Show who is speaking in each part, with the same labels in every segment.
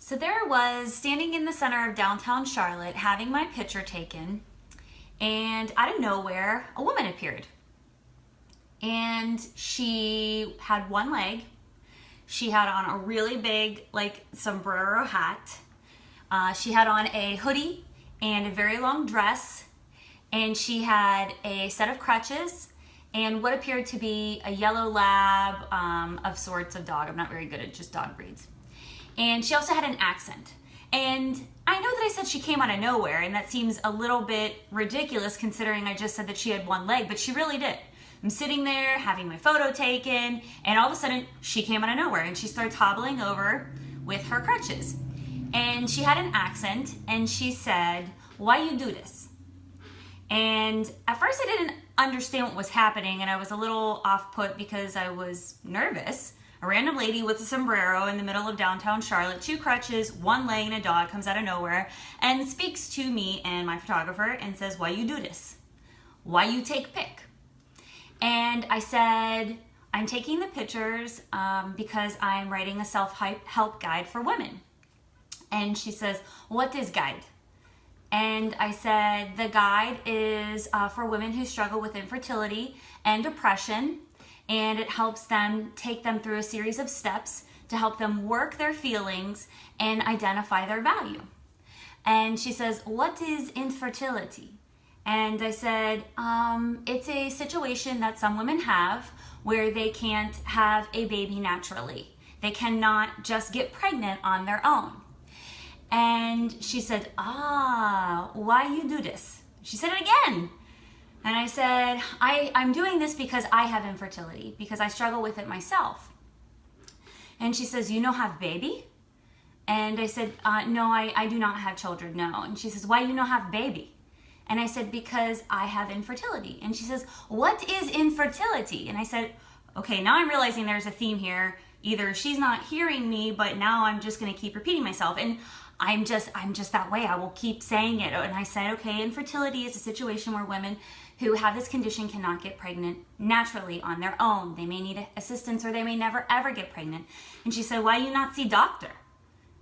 Speaker 1: So there I was standing in the center of downtown Charlotte having my picture taken, and out of nowhere a woman appeared. And she had one leg. She had on a really big sombrero hat. She had on a hoodie and a very long dress, and she had a set of crutches and what appeared to be a yellow lab of sorts of dog. I'm not very good at just dog breeds. And she also had an accent. And I know that I said she came out of nowhere, and that seems a little bit ridiculous considering I just said that she had one leg, but she really did. I'm sitting there having my photo taken, and all of a sudden she came out of nowhere and she starts hobbling over with her crutches. And she had an accent, and she said, "Why you do this?" And at first I didn't understand what was happening, and I was a little off put because I was nervous. A random lady with a sombrero in the middle of downtown Charlotte, 2 crutches, 1 leg, and a dog comes out of nowhere and speaks to me and my photographer and says, "Why you do this? Why you take pic?" And I said, "I'm taking the pictures because I'm writing a self-help guide for women." And she says, "What is guide?" And I said, "The guide is for women who struggle with infertility and depression, and it helps them take them through a series of steps to help them work their feelings and identify their value." And she says, "What is infertility?" And I said, it's a situation that some women have where they can't have a baby naturally. They cannot just get pregnant on their own. And she said, "Why you do this?" She said it again. And I said, I'm doing this because I have infertility, because I struggle with it myself. And she says, "You no have baby?" And I said, "No, I do not have children, no." And she says, "Why you no have baby?" And I said, "Because I have infertility." And she says, "What is infertility?" And I said, okay, now I'm realizing there's a theme here. Either she's not hearing me, but now I'm just going to keep repeating myself. And I'm just that way. I will keep saying it. And I said, okay, infertility is a situation where women who have this condition cannot get pregnant naturally on their own. They may need assistance, or they may never ever get pregnant. And she said, "Why you not see doctor?"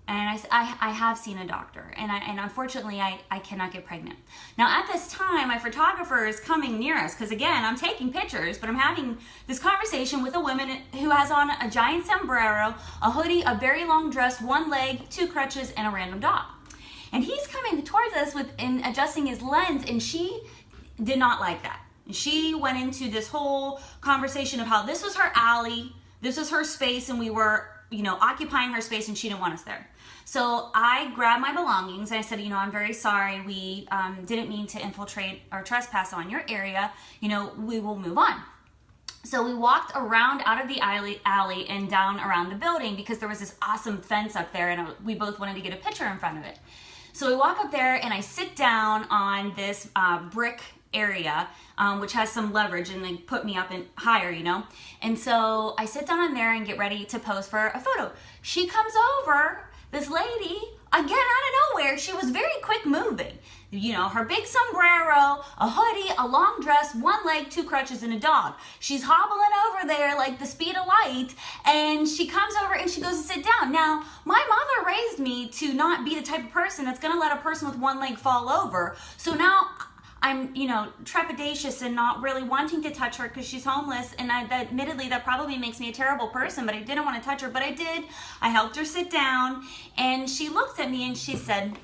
Speaker 1: And I said, I have seen a doctor, and unfortunately I cannot get pregnant. Now at this time, my photographer is coming near us, because again, I'm taking pictures, but I'm having this conversation with a woman who has on a giant sombrero, a hoodie, a very long dress, 1 leg, 2 crutches, and a random dog. And he's coming towards us and adjusting his lens, and she did not like that. She went into this whole conversation of how this was her alley, this was her space, and we were, occupying her space, and she didn't want us there. So I grabbed my belongings and I said, "I'm very sorry. We didn't mean to infiltrate or trespass on your area. We will move on." So we walked around out of the alley and down around the building, because there was this awesome fence up there, and we both wanted to get a picture in front of it. So we walk up there and I sit down on this brick area, which has some leverage, and they put me up and higher, And so I sit down on there and get ready to pose for a photo. She comes over, this lady, again out of nowhere. She was very quick moving. Her big sombrero, a hoodie, a long dress, 1 leg, 2 crutches, and a dog. She's hobbling over there like the speed of light, and she comes over and she goes to sit down. Now, my mother raised me to not be the type of person that's going to let a person with 1 leg fall over. So now I'm, trepidatious and not really wanting to touch her because she's homeless. And admittedly, that probably makes me a terrible person, but I didn't want to touch her, but I did. I helped her sit down, and she looked at me and she said,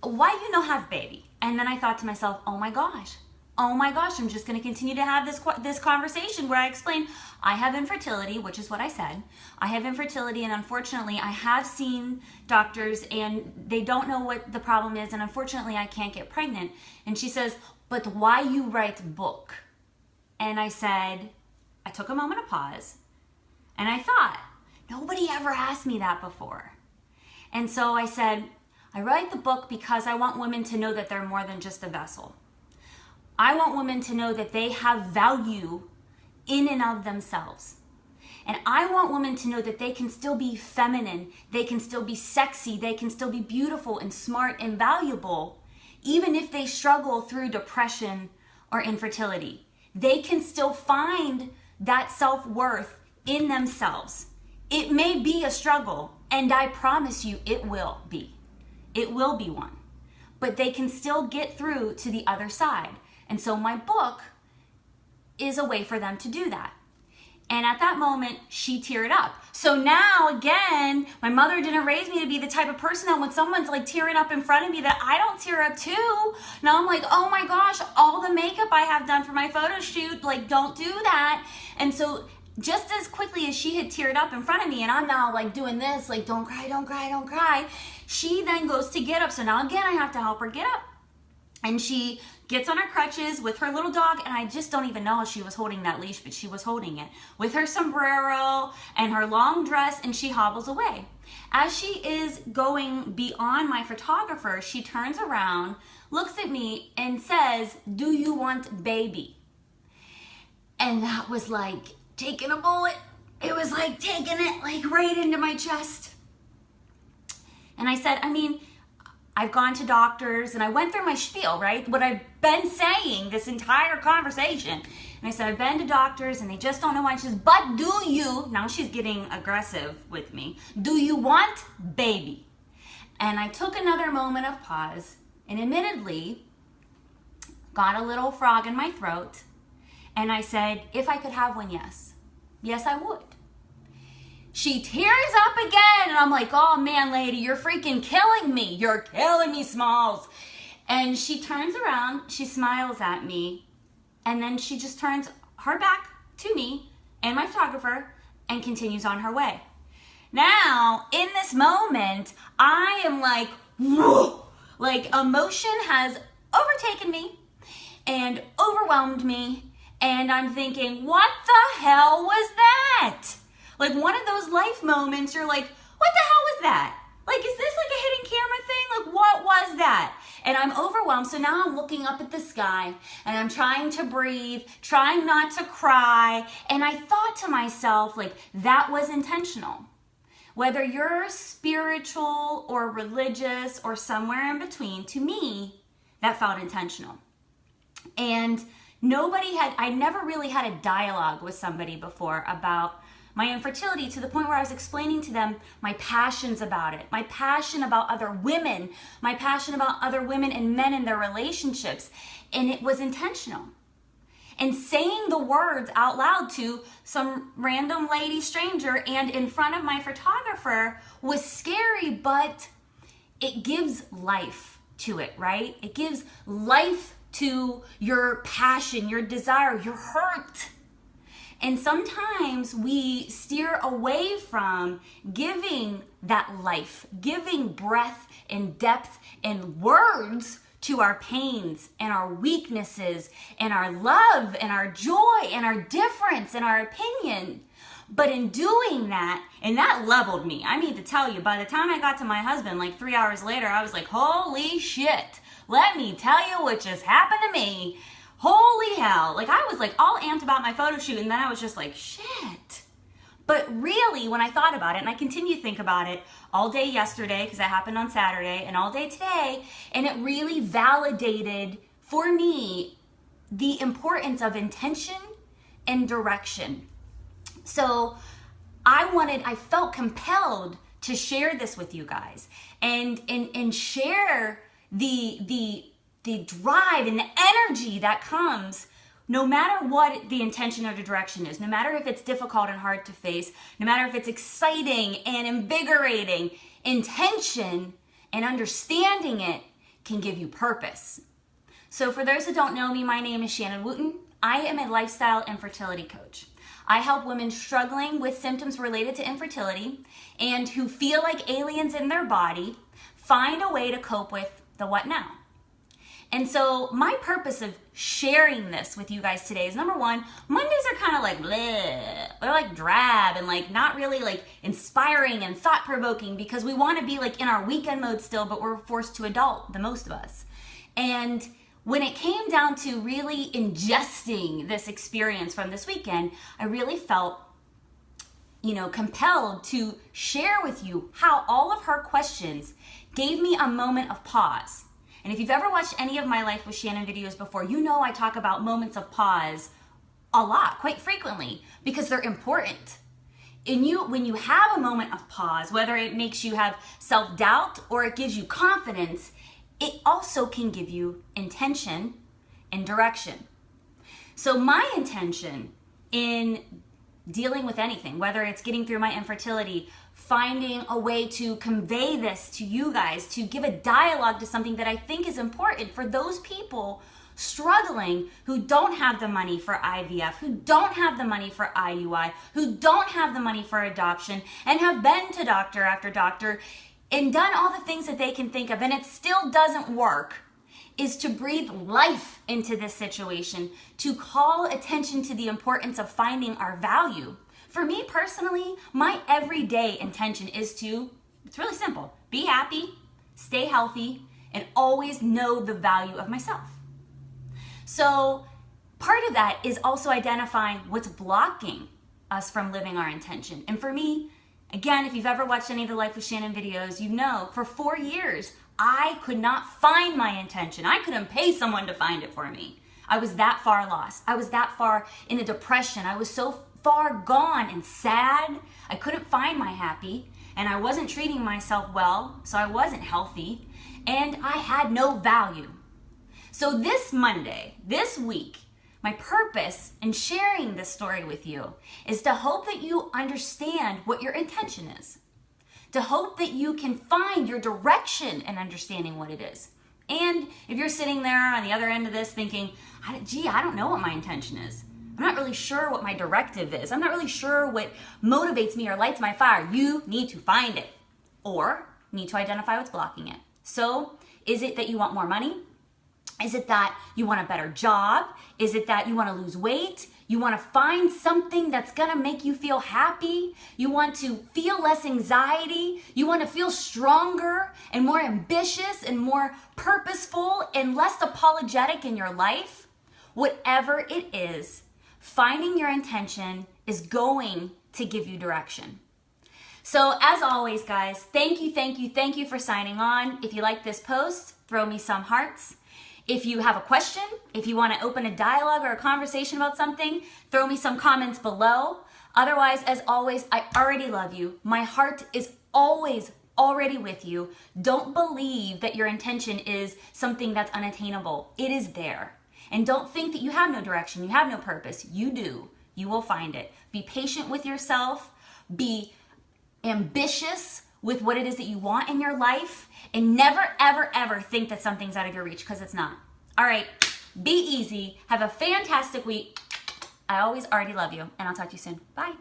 Speaker 1: "Why you no have baby?" And then I thought to myself, oh my gosh, I'm just going to continue to have this conversation where I explain I have infertility, which is what I said. I have infertility, and unfortunately I have seen doctors and they don't know what the problem is, and unfortunately I can't get pregnant. And she says, "But why you write book?" And I said, I took a moment of pause, and I thought, nobody ever asked me that before. And so I said, "I write the book because I want women to know that they're more than just a vessel. I want women to know that they have value in and of themselves. And I want women to know that they can still be feminine, they can still be sexy, they can still be beautiful and smart and valuable, even if they struggle through depression or infertility. They can still find that self-worth in themselves. It may be a struggle, And I promise you, it will be. It will be one. But they can still get through to the other side. And so my book is a way for them to do that. And at that moment, she teared up. So now, again, my mother didn't raise me to be the type of person that when someone's like tearing up in front of me that I don't tear up too. Now I'm like, oh my gosh, all the makeup I have done for my photo shoot, like don't do that. And so just as quickly as she had teared up in front of me and I'm now like doing this, like don't cry, don't cry, don't cry. She then goes to get up. So now again, I have to help her get up. And she gets on her crutches with her little dog, and I just don't even know how she was holding that leash, but she was holding it, with her sombrero and her long dress, and she hobbles away. As she is going beyond my photographer, she turns around, looks at me, and says, "Do you want baby?" And that was like taking a bullet. It was like taking it like right into my chest. And I said, I've gone to doctors and I went through my spiel, right? What I've been saying this entire conversation. And I said, I've been to doctors and they just don't know why. She says, but do you, now she's getting aggressive with me, do you want baby? And I took another moment of pause and admittedly got a little frog in my throat. And I said, if I could have one, yes. Yes, I would. She tears up again, and I'm like, oh man, lady, you're freaking killing me. You're killing me, Smalls. And she turns around, she smiles at me, and then she just turns her back to me and my photographer and continues on her way. Now, in this moment, I am like, whoa, like emotion has overtaken me and overwhelmed me, and I'm thinking, what the hell was that? Like one of those life moments, you're like, what the hell was that? Like, is this like a hidden camera thing? Like, what was that? And I'm overwhelmed. So now I'm looking up at the sky and I'm trying to breathe, trying not to cry. And I thought to myself, like, that was intentional. Whether you're spiritual or religious or somewhere in between, to me, that felt intentional. And I never really had a dialogue with somebody before about my infertility to the point where I was explaining to them my passions about it, my passion about other women, my passion about other women and men in their relationships. And it was intentional. And saying the words out loud to some random lady stranger and in front of my photographer was scary, but it gives life to it, right? It gives life to your passion, your desire, your hurt. And sometimes we steer away from giving that life, giving breath and depth and words to our pains and our weaknesses and our love and our joy and our difference and our opinion. But in doing that, and that leveled me. I need to tell you, by the time I got to my husband, like 3 hours later, I was like, holy shit, let me tell you what just happened to me. Holy hell. Like I was like all amped about my photo shoot and then I was just like, shit. But really when I thought about it, and I continue to think about it all day yesterday because that happened on Saturday and all day today, and it really validated for me the importance of intention and direction. So I felt compelled to share this with you guys and share the drive and the energy that comes no matter what the intention or the direction is, no matter if it's difficult and hard to face, no matter if it's exciting and invigorating, intention and understanding it can give you purpose. So for those that don't know me, my name is Shannon Wooten. I am a lifestyle and fertility coach. I help women struggling with symptoms related to infertility and who feel like aliens in their body find a way to cope with the what now. And so my purpose of sharing this with you guys today is, number one, Mondays are kind of like bleh. They're like drab and like not really like inspiring and thought-provoking because we want to be like in our weekend mode still, but we're forced to adult, the most of us. And when it came down to really ingesting this experience from this weekend, I really felt, compelled to share with you how all of her questions gave me a moment of pause. And if you've ever watched any of my Life with Shannon videos before, you know I talk about moments of pause a lot, quite frequently, because they're important. when you have a moment of pause, whether it makes you have self-doubt or it gives you confidence, it also can give you intention and direction. So my intention in dealing with anything, whether it's getting through my infertility, finding a way to convey this to you guys, to give a dialogue to something that I think is important for those people struggling who don't have the money for IVF, who don't have the money for IUI, who don't have the money for adoption, and have been to doctor after doctor and done all the things that they can think of, and it still doesn't work, is to breathe life into this situation, to call attention to the importance of finding our value. For me personally, my everyday intention is it's really simple, be happy, stay healthy, and always know the value of myself. So part of that is also identifying what's blocking us from living our intention. And for me, again, if you've ever watched any of the Life with Shannon videos, you know for 4 years, I could not find my intention. I couldn't pay someone to find it for me. I was that far lost. I was that far in a depression. I was so far gone and sad. I couldn't find my happy, and I wasn't treating myself well, so I wasn't healthy, and I had no value. So this Monday, this week, my purpose in sharing this story with you is to hope that you understand what your intention is. To hope that you can find your direction in understanding what it is. And if you're sitting there on the other end of this thinking, gee, I don't know what my intention is. I'm not really sure what my directive is. I'm not really sure what motivates me or lights my fire. You need to find it, or need to identify what's blocking it. So is it that you want more money? Is it that you want a better job? Is it that you want to lose weight? You want to find something that's going to make you feel happy? You want to feel less anxiety? You want to feel stronger and more ambitious and more purposeful and less apologetic in your life? Whatever it is, finding your intention is going to give you direction. So as always, guys, thank you for signing on. If you like this post, throw me some hearts. If you have a question, if you want to open a dialogue or a conversation about something, throw me some comments below. Otherwise, as always, I already love you. My heart is always already with you. Don't believe that your intention is something that's unattainable. It is there. And don't think that you have no direction, you have no purpose. You do. You will find it. Be patient with yourself. Be ambitious with what it is that you want in your life, and never, ever, ever think that something's out of your reach, because it's not. All right, be easy. Have a fantastic week. I always already love you, and I'll talk to you soon. Bye.